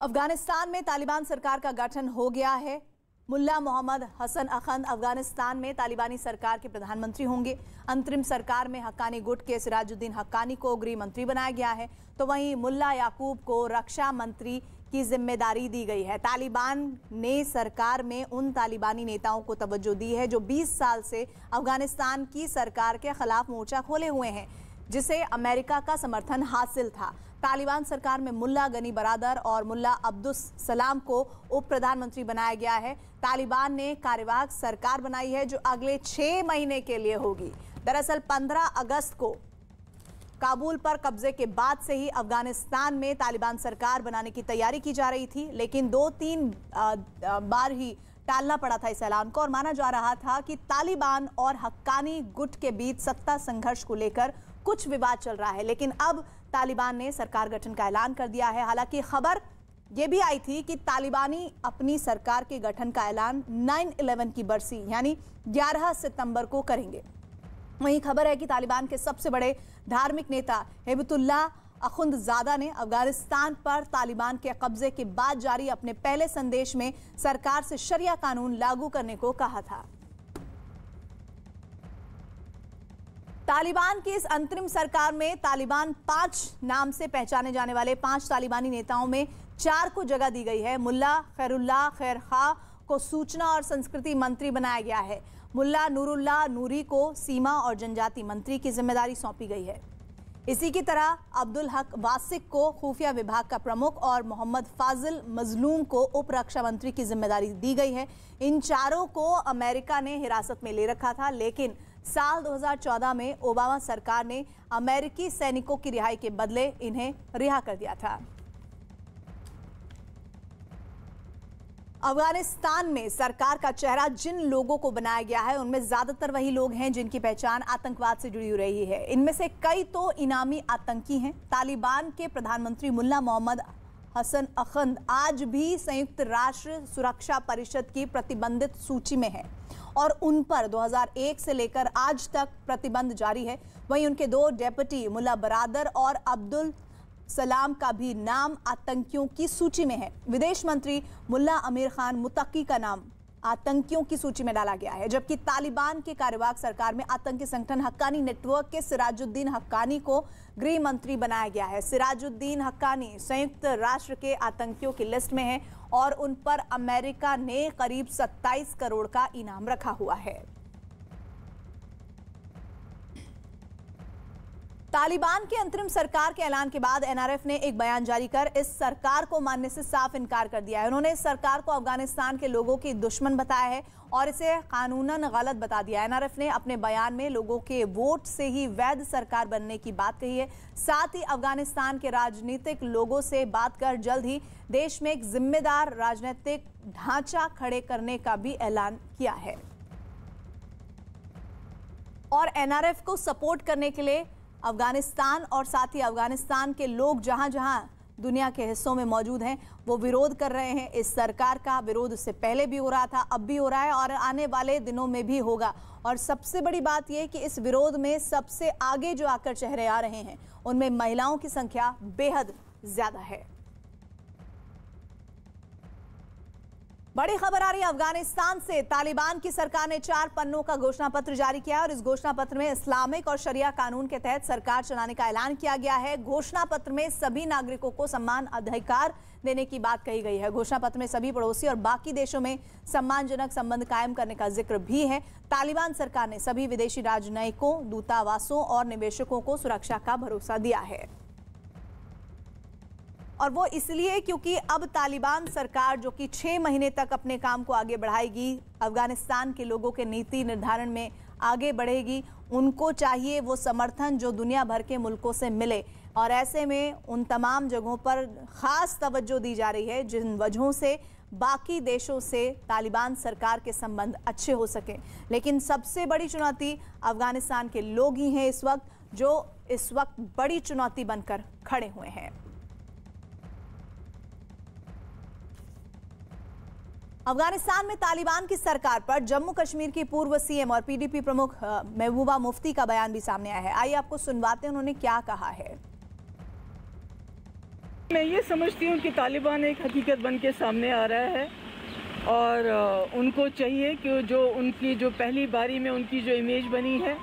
अफगानिस्तान में तालिबान सरकार का गठन हो गया है। मुल्ला मोहम्मद हसन अखंद अफगानिस्तान में तालिबानी सरकार के प्रधानमंत्री होंगे। अंतरिम सरकार में हक्कानी गुट के सिराजुद्दीन हक्कानी को गृह मंत्री बनाया गया है, तो वहीं मुल्ला याकूब को रक्षा मंत्री की जिम्मेदारी दी गई है। तालिबान ने सरकार में उन तालिबानी नेताओं को तवज्जो दी है जो 20 साल से अफगानिस्तान की सरकार के खिलाफ मोर्चा खोले हुए हैं, जिसे अमेरिका का समर्थन हासिल था। तालिबान सरकार में मुल्ला गनी बरादर और मुल्ला अब्दुस सलाम को उप प्रधानमंत्री बनाया गया है। तालिबान ने कार्यवाहक सरकार बनाई है जो अगले 6 महीने के लिए होगी। दरअसल 15 अगस्त को काबुल पर कब्जे के बाद से ही अफगानिस्तान में तालिबान सरकार बनाने की तैयारी की जा रही थी, लेकिन 2-3 बार ही टालना पड़ा था इस ऐलान को, और माना जा रहा था कि तालिबान और हक्कानी गुट के बीच सत्ता संघर्ष को लेकर कुछ विवाद चल रहा है। लेकिन अब तालिबान ने सरकार गठन का ऐलान कर दिया है। हालांकि खबर यह भी आई थी कि तालिबानी अपनी सरकार के गठन का ऐलान 9/11 की बरसी यानी 11 सितंबर को करेंगे। वहीं खबर है कि तालिबान के सबसे बड़े धार्मिक नेता हिबतुल्लाह अखुंदजादा ने अफगानिस्तान पर तालिबान के कब्जे के बाद जारी अपने पहले संदेश में सरकार से शरिया कानून लागू करने को कहा था। तालिबान की इस अंतरिम सरकार में तालिबान 5 नाम से पहचाने जाने वाले 5 तालिबानी नेताओं में 4 को जगह दी गई है। मुल्ला खैरुल्लाह खैर खां को सूचना और संस्कृति मंत्री बनाया गया है। मुल्ला नूरुल्लाह नूरी को सीमा और जनजाति मंत्री की जिम्मेदारी सौंपी गई है। इसी की तरह अब्दुल हक वासिक को खुफिया विभाग का प्रमुख और मोहम्मद फाजिल मजलूम को उप रक्षा मंत्री की जिम्मेदारी दी गई है। इन चारों को अमेरिका ने हिरासत में ले रखा था, लेकिन साल 2014 में ओबामा सरकार ने अमेरिकी सैनिकों की रिहाई के बदले इन्हें रिहा कर दिया था। अफगानिस्तान में सरकार का चेहरा जिन लोगों को बनाया गया है उनमें ज्यादातर वही लोग हैं जिनकी पहचान आतंकवाद से जुड़ी रही है। इनमें से कई तो इनामी आतंकी हैं। तालिबान के प्रधानमंत्री मुल्ला मोहम्मद हसन अखंद आज भी संयुक्त राष्ट्र सुरक्षा परिषद की प्रतिबंधित सूची में है और उन पर 2001 से लेकर आज तक प्रतिबंध जारी है। वहीं उनके 2 डेप्यूटी मुल्ला बरादर और अब्दुल सलाम का भी नाम आतंकियों की सूची में है। विदेश मंत्री मुल्ला अमीर खान मुत्तकी का नाम आतंकियों की सूची में डाला गया है, जबकि तालिबान के कार्यवाहक सरकार में आतंकी संगठन हक्कानी नेटवर्क के सिराजुद्दीन हक्कानी को गृह मंत्री बनाया गया है। सिराजुद्दीन हक्कानी संयुक्त राष्ट्र के आतंकियों की लिस्ट में है और उन पर अमेरिका ने करीब 27 करोड़ का इनाम रखा हुआ है। तालिबान की अंतरिम सरकार के ऐलान के बाद एनआरएफ ने एक बयान जारी कर इस सरकार को मानने से साफ इनकार कर दिया है। उन्होंने इस सरकार को अफगानिस्तान के लोगों की दुश्मन बताया है और इसे कानूनन गलत बता दिया। एनआरएफ ने अपने बयान में लोगों के वोट से ही वैध सरकार बनने की बात कही है। साथ ही अफगानिस्तान के राजनीतिक लोगों से बात कर जल्द ही देश में एक जिम्मेदार राजनीतिक ढांचा खड़े करने का भी ऐलान किया है। और एनआरएफ को सपोर्ट करने के लिए अफगानिस्तान और साथ ही अफगानिस्तान के लोग जहां जहां दुनिया के हिस्सों में मौजूद हैं वो विरोध कर रहे हैं। इस सरकार का विरोध इससे पहले भी हो रहा था, अब भी हो रहा है और आने वाले दिनों में भी होगा। और सबसे बड़ी बात यह कि इस विरोध में सबसे आगे जो आकर चेहरे आ रहे हैं उनमें महिलाओं की संख्या बेहद ज्यादा है। बड़ी खबर आ रही है अफगानिस्तान से। तालिबान की सरकार ने 4 पन्नों का घोषणा पत्र जारी किया है और इस घोषणा पत्र में इस्लामिक और शरिया कानून के तहत सरकार चलाने का ऐलान किया गया है। घोषणा पत्र में सभी नागरिकों को समान अधिकार देने की बात कही गई है। घोषणा पत्र में सभी पड़ोसी और बाकी देशों में सम्मानजनक संबंध कायम करने का जिक्र भी है। तालिबान सरकार ने सभी विदेशी राजनयिकों, दूतावासों और निवेशकों को सुरक्षा का भरोसा दिया है और वो इसलिए क्योंकि अब तालिबान सरकार जो कि 6 महीने तक अपने काम को आगे बढ़ाएगी, अफगानिस्तान के लोगों के नीति निर्धारण में आगे बढ़ेगी। उनको चाहिए वो समर्थन जो दुनिया भर के मुल्कों से मिले और ऐसे में उन तमाम जगहों पर खास तवज्जो दी जा रही है जिन वजहों से बाकी देशों से तालिबान सरकार के संबंध अच्छे हो सके। लेकिन सबसे बड़ी चुनौती अफगानिस्तान के लोग ही हैं इस वक्त, जो इस वक्त बड़ी चुनौती बनकर खड़े हुए हैं। अफगानिस्तान में तालिबान की सरकार पर जम्मू कश्मीर की पूर्व सीएम और पीडीपी प्रमुख महबूबा मुफ्ती का बयान भी सामने आया है। आइए आपको सुनवाते हैं उन्होंने क्या कहा है। मैं ये समझती हूँ कि तालिबान एक हकीकत बन के सामने आ रहा है और उनको चाहिए कि जो उनकी जो पहली बारी में उनकी जो इमेज बनी है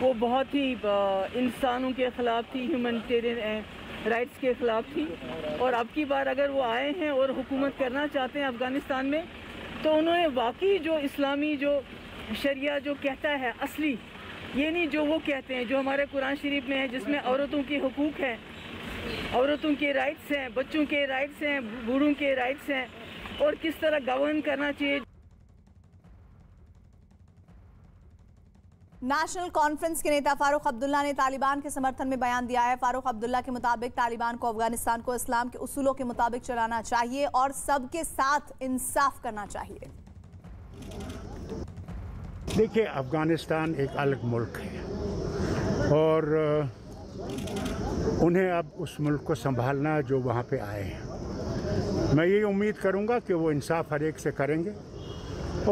वो बहुत ही इंसानों के ख़िलाफ़ थी, ह्यूमैनिटेरियन राइट्स के ख़िलाफ़ थी। और अब की बार अगर वो आए हैं और हुकूमत करना चाहते हैं अफ़गानिस्तान में, तो उन्होंने वाकई जो इस्लामी जो शरिया जो कहता है असली, ये नहीं जो वो कहते हैं जो हमारे कुरान शरीफ में है जिसमें औरतों के हुकूक हैं, औरतों के राइट्स हैं, बच्चों के राइट्स हैं, बूढ़ों के राइट्स हैं और किस तरह गवर्न करना चाहिए। नेशनल कॉन्फ्रेंस के नेता फारूक अब्दुल्ला ने तालिबान के समर्थन में बयान दिया है। फारूक अब्दुल्ला के मुताबिक तालिबान को अफगानिस्तान को इस्लाम के उसूलों के मुताबिक चलाना चाहिए और सबके साथ इंसाफ करना चाहिए। देखिए, अफगानिस्तान एक अलग मुल्क है और उन्हें अब उस मुल्क को संभालना जो वहाँ पे आए हैं। मैं ये उम्मीद करूँगा कि वो इंसाफ हर एक से करेंगे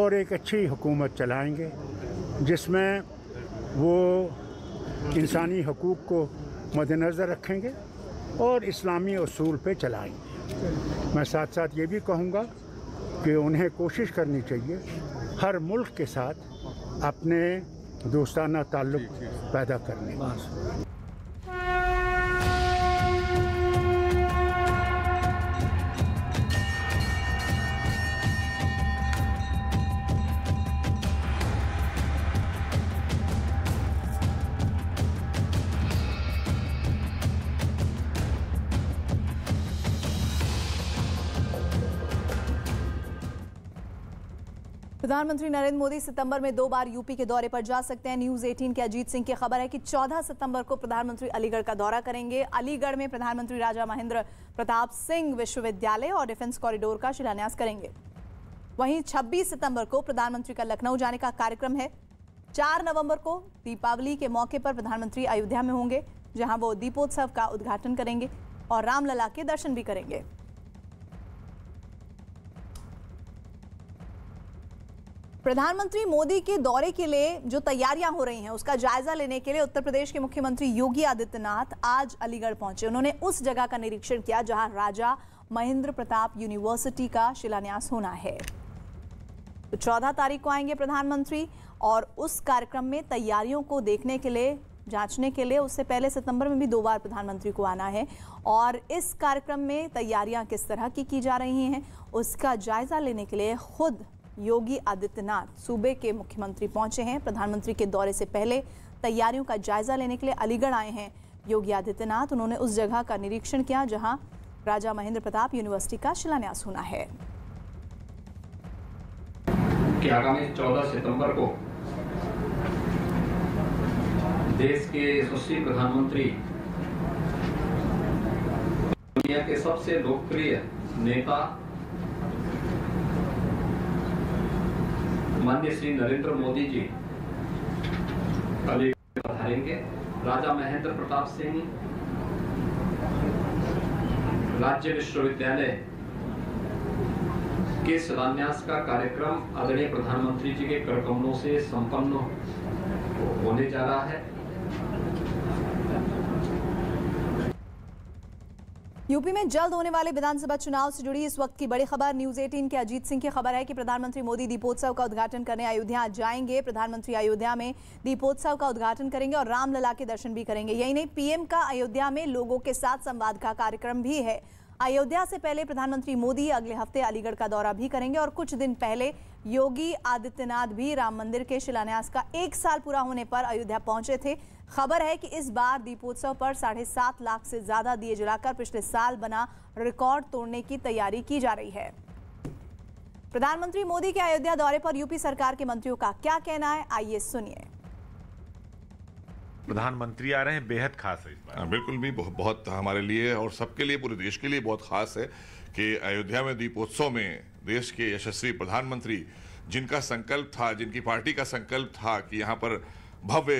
और एक अच्छी हुकूमत चलाएंगे जिसमें वो इंसानी हकूक़ को मद्देनज़र रखेंगे और इस्लामी उसूल पे चलाएंगे। मैं साथ साथ ये भी कहूँगा कि उन्हें कोशिश करनी चाहिए हर मुल्क के साथ अपने दोस्ताना ताल्लुक़ पैदा करने की। प्रधानमंत्री नरेंद्र मोदी सितंबर में 2 बार यूपी के दौरे पर जा सकते हैं। न्यूज़ 18 के अजीत सिंह की खबर है कि 14 सितंबर को प्रधानमंत्री अलीगढ़ का दौरा करेंगे। अलीगढ़ में प्रधानमंत्री राजा महेंद्र प्रताप सिंह विश्वविद्यालय और डिफेंस कॉरिडोर का शिलान्यास करेंगे। वहीं 26 सितंबर को प्रधानमंत्री का लखनऊ जाने का कार्यक्रम है। 4 नवंबर को दीपावली के मौके पर प्रधानमंत्री अयोध्या में होंगे, जहां वो दीपोत्सव का उद्घाटन करेंगे और रामलला के दर्शन भी करेंगे। प्रधानमंत्री मोदी के दौरे के लिए जो तैयारियां हो रही हैं उसका जायजा लेने के लिए उत्तर प्रदेश के मुख्यमंत्री योगी आदित्यनाथ आज अलीगढ़ पहुंचे। उन्होंने उस जगह का निरीक्षण किया जहां राजा महेंद्र प्रताप यूनिवर्सिटी का शिलान्यास होना है। तो 14 तारीख को आएंगे प्रधानमंत्री और उस कार्यक्रम में तैयारियों को देखने के लिए, जांचने के लिए उससे पहले सितंबर में भी 2 बार प्रधानमंत्री को आना है और इस कार्यक्रम में तैयारियां किस तरह की जा रही हैं उसका जायजा लेने के लिए खुद योगी आदित्यनाथ सूबे के मुख्यमंत्री पहुंचे हैं। प्रधानमंत्री के दौरे से पहले तैयारियों का जायजा लेने के लिए अलीगढ़ आए हैं योगी आदित्यनाथ। उन्होंने उस जगह का निरीक्षण किया जहां राजा महेंद्र प्रताप यूनिवर्सिटी का शिलान्यास होना है। कि आगामी 14 सितंबर को देश के यशस्वी प्रधानमंत्री, दुनिया के सबसे लोकप्रिय नेता माननीय श्री नरेंद्र मोदी जी अलीगढ़ पधारेंगे। राजा महेंद्र प्रताप सिंह राज्य विश्वविद्यालय के शिलान्यास का कार्यक्रम आदरणीय प्रधानमंत्री जी के कर कमलों से संपन्न होने जा रहा है। यूपी में जल्द होने वाले विधानसभा चुनाव से जुड़ी इस वक्त की बड़ी खबर न्यूज 18 के अजीत सिंह की खबर है कि प्रधानमंत्री मोदी दीपोत्सव का उद्घाटन करने अयोध्या जाएंगे। प्रधानमंत्री अयोध्या में दीपोत्सव का उद्घाटन करेंगे और रामलला के दर्शन भी करेंगे। यही नहीं, पीएम का अयोध्या में लोगों के साथ संवाद का कार्यक्रम भी है। अयोध्या से पहले प्रधानमंत्री मोदी अगले हफ्ते अलीगढ़ का दौरा भी करेंगे और कुछ दिन पहले योगी आदित्यनाथ भी राम मंदिर के शिलान्यास का 1 साल पूरा होने पर अयोध्या पहुंचे थे। खबर है कि इस बार दीपोत्सव पर 7.5 लाख से ज्यादा दिए जलाकर पिछले साल बना रिकॉर्ड तोड़ने की तैयारी की जा रही है। प्रधानमंत्री मोदी के अयोध्या दौरे पर यूपी सरकार के मंत्रियों का क्या कहना है, आइए सुनिए। प्रधानमंत्री आ रहे हैं, बेहद खास है इस बार। बिल्कुल भी बहुत हमारे लिए और सबके लिए, पूरे देश के लिए बहुत खास है कि अयोध्या में दीपोत्सव में देश के यशस्वी प्रधानमंत्री, जिनका संकल्प था, जिनकी पार्टी का संकल्प था कि यहाँ पर भव्य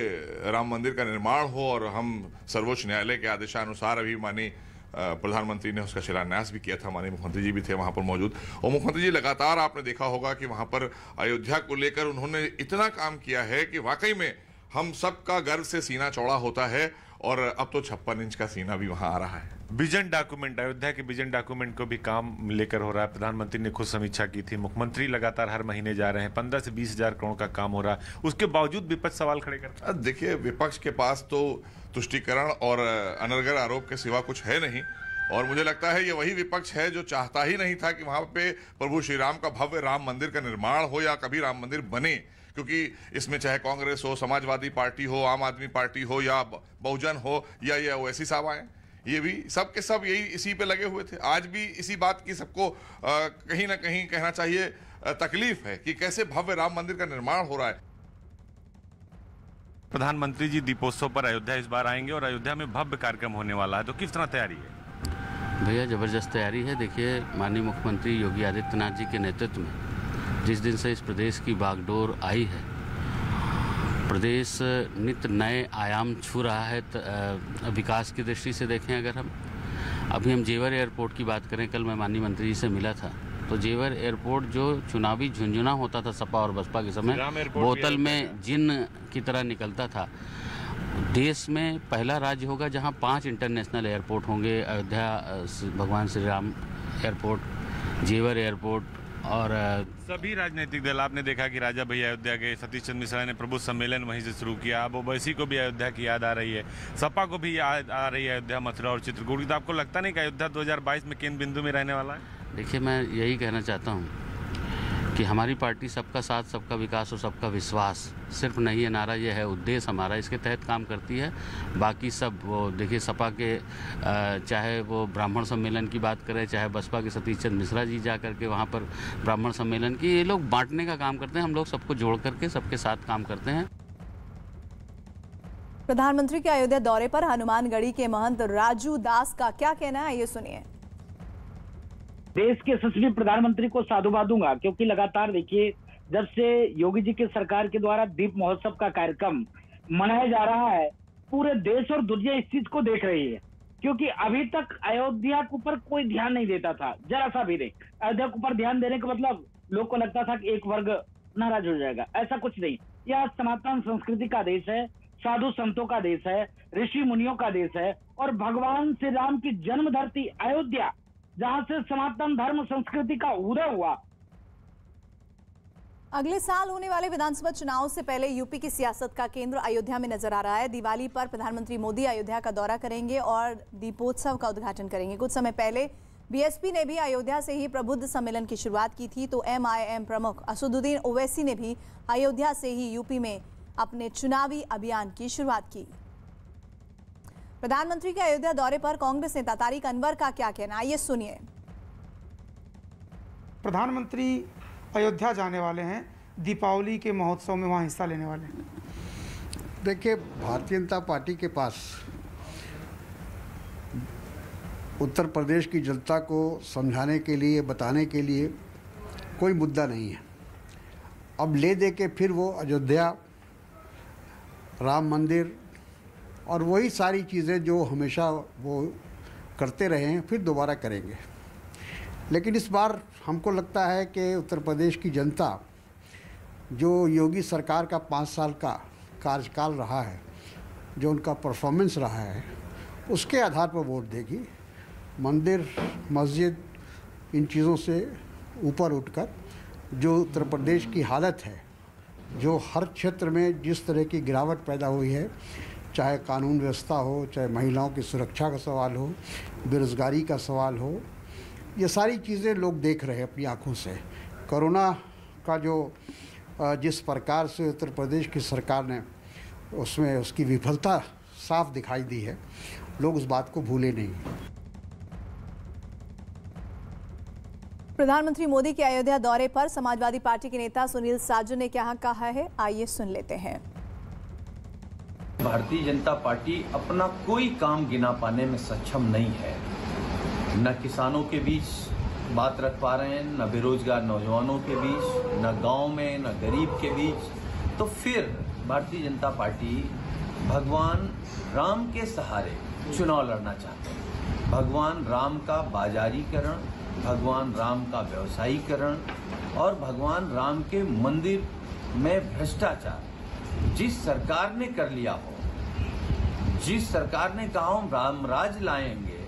राम मंदिर का निर्माण हो और हम सर्वोच्च न्यायालय के आदेशानुसार अभी माननीय प्रधानमंत्री ने उसका शिलान्यास भी किया था, माननीय मुख्यमंत्री जी भी थे वहाँ पर मौजूद। और मुख्यमंत्री जी लगातार आपने देखा होगा कि वहाँ पर अयोध्या को लेकर उन्होंने इतना काम किया है कि वाकई में हम सबका गर्व से सीना चौड़ा होता है और अब तो 56 इंच का सीना भी वहां आ रहा है। विजन डॉक्यूमेंट, अयोध्या के विजन डॉक्यूमेंट को भी काम लेकर हो रहा है। प्रधानमंत्री ने खुद समीक्षा की थी, मुख्यमंत्री लगातार हर महीने जा रहे हैं, 15 से 20 हजार करोड़ का काम हो रहा है। उसके बावजूद विपक्ष सवाल खड़े करता है। देखिए, विपक्ष के पास तो तुष्टीकरण और अनर्गल आरोप के सिवा कुछ है नहीं और मुझे लगता है ये वही विपक्ष है जो चाहता ही नहीं था कि वहां पे प्रभु श्री राम का भव्य राम मंदिर का निर्माण हो या कभी राम मंदिर बने, क्योंकि इसमें चाहे कांग्रेस हो, समाजवादी पार्टी हो, आम आदमी पार्टी हो या बहुजन हो या ये ओवैसी साहब आए, ये भी सब के सब यही इसी पे लगे हुए थे। आज भी इसी बात की सबको कहीं ना कहीं कहना चाहिए तकलीफ है कि कैसे भव्य राम मंदिर का निर्माण हो रहा है। प्रधानमंत्री जी दीपोत्सव पर अयोध्या इस बार आएंगे और अयोध्या में भव्य कार्यक्रम होने वाला है, तो किस तरह तैयारी है? भैया जबरदस्त तैयारी है। देखिए, माननीय मुख्यमंत्री योगी आदित्यनाथ जी के नेतृत्व में जिस दिन से इस प्रदेश की बागडोर आई है, प्रदेश नित्य नए आयाम छू रहा है। विकास की दृष्टि से देखें, अगर हम जेवर एयरपोर्ट की बात करें, कल मैं माननीय मंत्री जी से मिला था, तो जेवर एयरपोर्ट जो चुनावी झुंझुना होता था सपा और बसपा के समय, बोतल में जिन की तरह निकलता था, देश में पहला राज्य होगा जहां 5 इंटरनेशनल एयरपोर्ट होंगे। अयोध्या भगवान श्री राम एयरपोर्ट, जेवर एयरपोर्ट और सभी राजनीतिक दल, आपने देखा कि राजा भैया अयोध्या गए, सतीश चंद्र मिश्रा ने प्रबुद्ध सम्मेलन वहीं से शुरू किया। अब ओवैसी को भी अयोध्या की याद आ रही है, सपा को भी याद आ रही है अयोध्या, मथुरा और चित्रकूट। तो आपको लगता नहीं कि अयोध्या 2022 में केंद्र बिंदु में रहने वाला है? देखिए, मैं यही कहना चाहता हूँ कि हमारी पार्टी सबका साथ, सबका विकास और सबका विश्वास सिर्फ नहीं है नारा, यह है उद्देश्य हमारा, इसके तहत काम करती है। बाकी सब वो देखिए, सपा के चाहे वो ब्राह्मण सम्मेलन की बात करें, चाहे बसपा के सतीश चंद्र मिश्रा जी जा करके वहाँ पर ब्राह्मण सम्मेलन की, ये लोग बांटने का काम करते हैं। हम लोग सबको जोड़ करके सबके साथ काम करते हैं। प्रधानमंत्री के अयोध्या दौरे पर हनुमानगढ़ी के महंत राजू दास का क्या कहना है, ये सुनिए। देश के यशस्वी प्रधानमंत्री को साधुवाद दूंगा, क्योंकि लगातार देखिए, जब से योगी जी की सरकार के द्वारा दीप महोत्सव का कार्यक्रम मनाया जा रहा है, पूरे देश और दुनिया इस चीज को देख रही है, क्योंकि अभी तक अयोध्या के ऊपर कोई ध्यान नहीं देता था, जरा सा भी नहीं। अयोध्या के ऊपर ध्यान देने का मतलब लोग को लगता था कि एक वर्ग नाराज हो जाएगा, ऐसा कुछ नहीं। यह सनातन संस्कृति का देश है, साधु संतों का देश है, ऋषि मुनियों का देश है और भगवान श्री राम की जन्म धरती अयोध्या, जहां से सनातन धर्म संस्कृति का उदय हुआ। अगले साल होने वाले विधानसभा चुनाव से पहले यूपी की सियासत का केंद्र अयोध्या में नजर आ रहा है। दिवाली पर प्रधानमंत्री मोदी अयोध्या का दौरा करेंगे और दीपोत्सव का उद्घाटन करेंगे। कुछ समय पहले बीएसपी ने भी अयोध्या से ही प्रबुद्ध सम्मेलन की शुरुआत की थी, तो एमआईएम प्रमुख असदुद्दीन ओवैसी ने भी अयोध्या से ही यूपी में अपने चुनावी अभियान की शुरुआत की। प्रधानमंत्री के अयोध्या दौरे पर कांग्रेस नेता तारिक अनवर का क्या कहना, आइए सुनिए। प्रधानमंत्री अयोध्या जाने वाले हैं, दीपावली के महोत्सव में वहां हिस्सा लेने वाले हैं। देखिए, भारतीय जनता पार्टी के पास उत्तर प्रदेश की जनता को समझाने के लिए, बताने के लिए कोई मुद्दा नहीं है। अब ले दे के फिर वो अयोध्या, राम मंदिर और वही सारी चीज़ें जो हमेशा वो करते रहे हैं, फिर दोबारा करेंगे। लेकिन इस बार हमको लगता है कि उत्तर प्रदेश की जनता, जो योगी सरकार का 5 साल का कार्यकाल रहा है, जो उनका परफॉर्मेंस रहा है, उसके आधार पर वोट देगी मंदिर, मस्जिद, इन चीज़ों से ऊपर उठकर जो उत्तर प्रदेश की हालत है, जो हर क्षेत्र में जिस तरह की गिरावट पैदा हुई है, चाहे कानून व्यवस्था हो, चाहे महिलाओं की सुरक्षा का सवाल हो, बेरोज़गारी का सवाल हो, ये सारी चीज़ें लोग देख रहे हैं अपनी आँखों से। कोरोना का जो जिस प्रकार से उत्तर प्रदेश की सरकार ने उसमें उसकी विफलता साफ दिखाई दी है, लोग उस बात को भूले नहीं। प्रधानमंत्री मोदी के अयोध्या दौरे पर समाजवादी पार्टी के नेता सुनील साजन ने क्या कहा है, आइए सुन लेते हैं। भारतीय जनता पार्टी अपना कोई काम गिना पाने में सक्षम नहीं है। न किसानों के बीच बात रख पा रहे हैं, न बेरोजगार नौजवानों के बीच, न गांव में, न गरीब के बीच। तो फिर भारतीय जनता पार्टी भगवान राम के सहारे चुनाव लड़ना चाहते हैं। भगवान राम का बाजारीकरण, भगवान राम का व्यवसायीकरण और भगवान राम के मंदिर में भ्रष्टाचार जिस सरकार ने कर लिया हो, जिस सरकार ने कहा हम राम राज लाएंगे,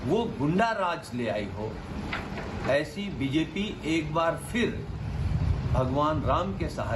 वो गुंडा राज ले आई हो, ऐसी बीजेपी एक बार फिर भगवान राम के सहारे